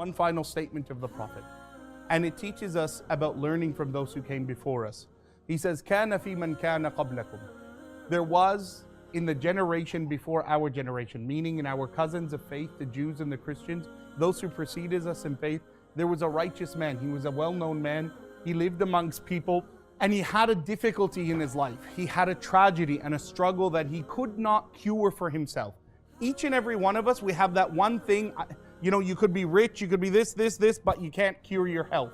one final statement of the Prophet. And it teaches us about learning from those who came before us. He says, كَانَ فِي مَنْ كَانَ قَبْلَكُمْ. There was in the generation before our generation, meaning in our cousins of faith, the Jews and the Christians, those who preceded us in faith, there was a righteous man. He was a well-known man. He lived amongst people and he had a difficulty in his life. He had a tragedy and a struggle that he could not cure for himself. Each and every one of us, we have that one thing. You know, you could be rich, you could be this, but you can't cure your health.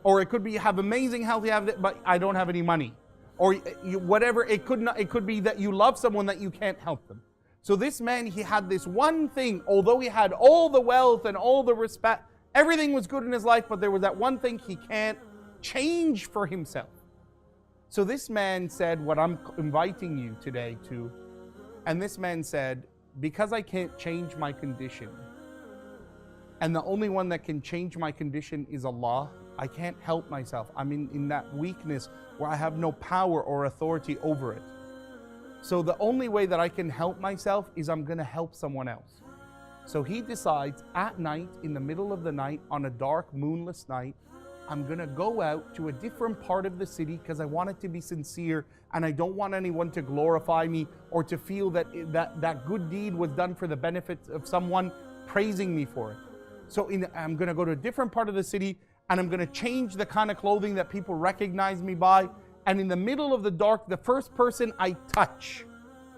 Or it could be you have amazing health, but I don't have any money. Or whatever, it could be that you love someone that you can't help them. So this man, he had this one thing, although he had all the wealth and all the respect, everything was good in his life, but there was that one thing he can't change for himself. So this man said what I'm inviting you today to, and this man said, because I can't change my condition, and the only one that can change my condition is Allah, I can't help myself. I'm in that weakness where I have no power or authority over it. So the only way that I can help myself is I'm going to help someone else. So he decides at night, in the middle of the night, on a dark, moonless night, I'm going to go out to a different part of the city because I want it to be sincere and I don't want anyone to glorify me or to feel that that good deed was done for the benefit of someone praising me for it. So I'm going to go to a different part of the city and I'm going to change the kind of clothing that people recognize me by. And in the middle of the dark, the first person I touch,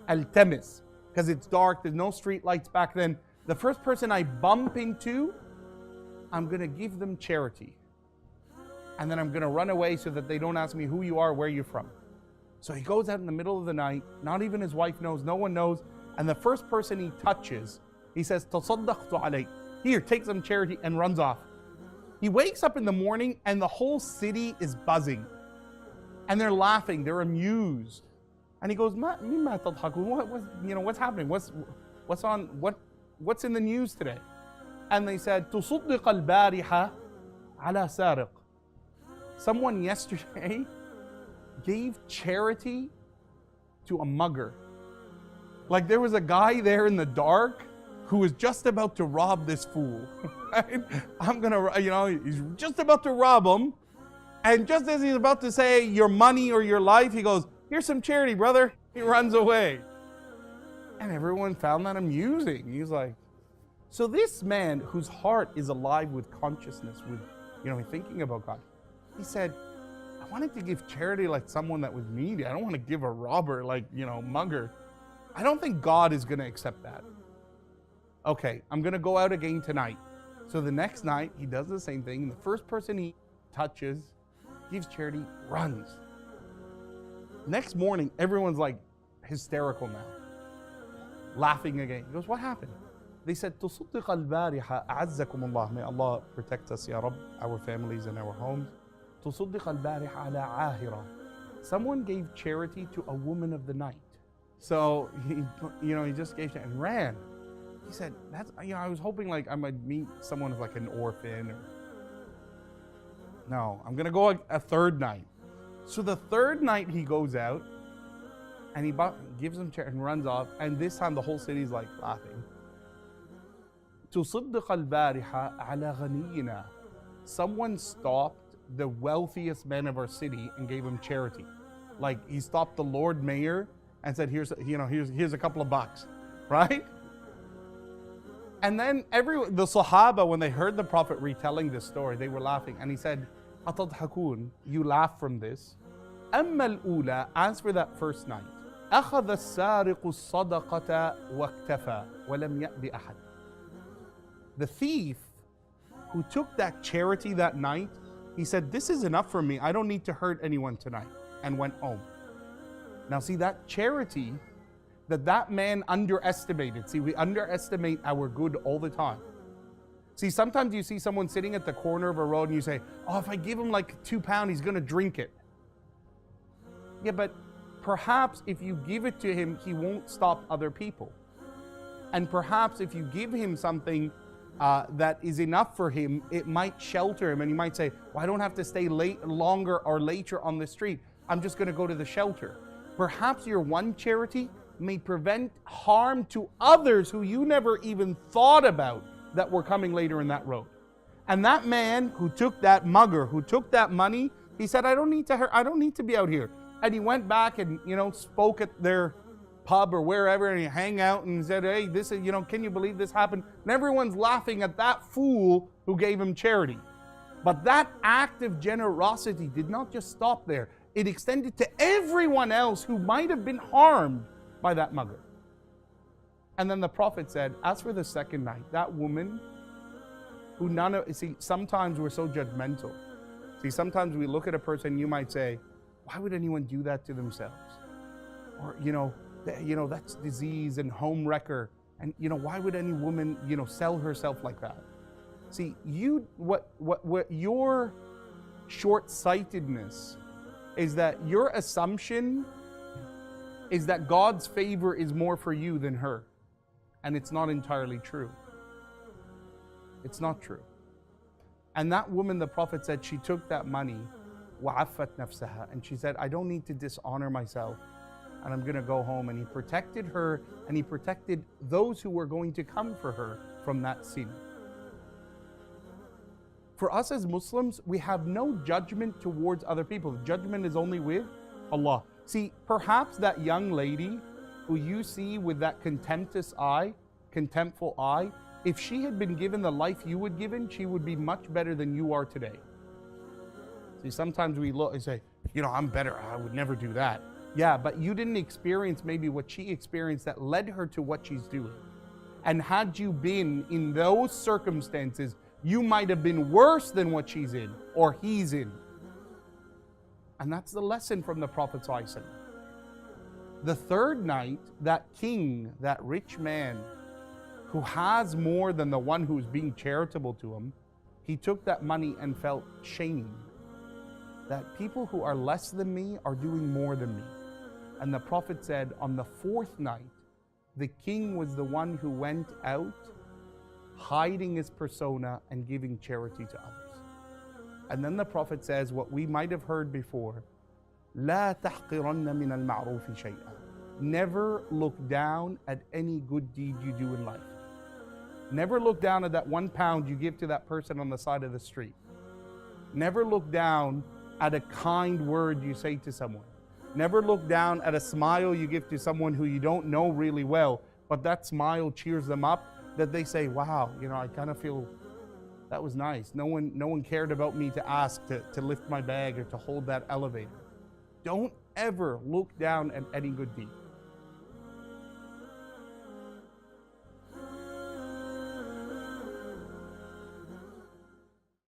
al-tamis, because it's dark, there's no street lights back then. The first person I bump into, I'm going to give them charity. And then I'm going to run away so that they don't ask me who you are, where you're from. So he goes out in the middle of the night, not even his wife knows, no one knows. And the first person he touches, he says, "Tasaddaqtu alayk." Here, take some charity, and runs off. He wakes up in the morning and the whole city is buzzing. And they're laughing, they're amused. And he goes, "Mimma tadhakun?" What's happening? What's in the news today? And they said, "Tusaddiq al-bariha ala sariq." Someone yesterday gave charity to a mugger. Like there was a guy there in the dark who was just about to rob this fool. Right? He's just about to rob him. And just as he's about to say your money or your life, he goes, "Here's some charity, brother." He runs away. And everyone found that amusing. He's like, so this man whose heart is alive with consciousness, with thinking about God, he said, I wanted to give charity like someone that was needy. I don't want to give a robber mugger. I don't think God is going to accept that. Okay, I'm going to go out again tonight. So the next night, he does the same thing. The first person he touches, gives charity, runs. Next morning, everyone's like hysterical now. Laughing again. He goes, what happened? They said, "Tusaddiq al-bariha a'azzakum Allah." May Allah protect us, Ya Rabb, our families and our homes. "Tusaddiq al-bariha ala ahira." Someone gave charity to a woman of the night. So he just gave and ran. He said, I was hoping like I might meet someone who's like an orphan. No, I'm gonna go a third night. So the third night he goes out and he gives them charity and runs off. And this time the whole city's like laughing. "Tusaddiq al-bariha ala ghaniyina." Someone stopped the wealthiest man of our city and gave him charity. Like he stopped the Lord Mayor and said, here's a couple of bucks, right? And then the Sahaba, when they heard the Prophet retelling this story, they were laughing. And he said, "Atadhakun, you laugh from this. Amma al-ula," as for that first night, أخذ السارق الصدقة واكتفى ولم يأذ أحد. The thief who took that charity that night, he said, "This is enough for me. I don't need to hurt anyone tonight," and went home. Now see, that charity that man underestimated. See, we underestimate our good all the time. See, sometimes you see someone sitting at the corner of a road and you say, "Oh, if I give him like £2, he's gonna drink it." Yeah, but perhaps if you give it to him, he won't stop other people. And perhaps if you give him something that is enough for him, it might shelter him, and he might say, "Well, I don't have to stay longer or later on the street. I'm just going to go to the shelter." Perhaps your one charity may prevent harm to others who you never even thought about that were coming later in that road. And that man who took that mugger, who took that money, he said, I don't need to be out here. And he went back and, spoke at their pub or wherever, and he hang out and said, hey, this is, can you believe this happened? And everyone's laughing at that fool who gave him charity. But that act of generosity did not just stop there. It extended to everyone else who might have been harmed by that mugger. And then the Prophet said, as for the second night, that woman who sometimes we're so judgmental. Sometimes we look at a person, you might say, why would anyone do that to themselves? Or, that's disease and home wrecker. And, why would any woman, sell herself like that? See, what your short-sightedness is that your assumption is that God's favor is more for you than her. And it's not entirely true. It's not true. And that woman, the Prophet said, she took that money, وَعَفَّتْ نَفْسَهَا, and she said, I don't need to dishonor myself, and I'm going to go home. And he protected her, and he protected those who were going to come for her from that sin. For us as Muslims, we have no judgment towards other people. Judgment is only with Allah. See, perhaps that young lady who you see with that contemptful eye, if she had been given the life you would given, she would be much better than you are today. See, sometimes we look and say, I'm better, I would never do that. Yeah, but you didn't experience maybe what she experienced that led her to what she's doing. And had you been in those circumstances, you might have been worse than what she's in or he's in. And that's the lesson from the Prophet ﷺ. The third night, that king, that rich man, who has more than the one who's being charitable to him, he took that money and felt shame that people who are less than me are doing more than me. And the Prophet said, on the fourth night, the king was the one who went out hiding his persona and giving charity to others. And then the Prophet says what we might have heard before, لا تحقرن من المعروف شيئا. Never look down at any good deed you do in life. Never look down at that £1 you give to that person on the side of the street. Never look down at a kind word you say to someone. Never look down at a smile you give to someone who you don't know really well, but that smile cheers them up, that they say, wow, I kind of feel that was nice. No one cared about me to ask to lift my bag or to hold that elevator. Don't ever look down at any good deed.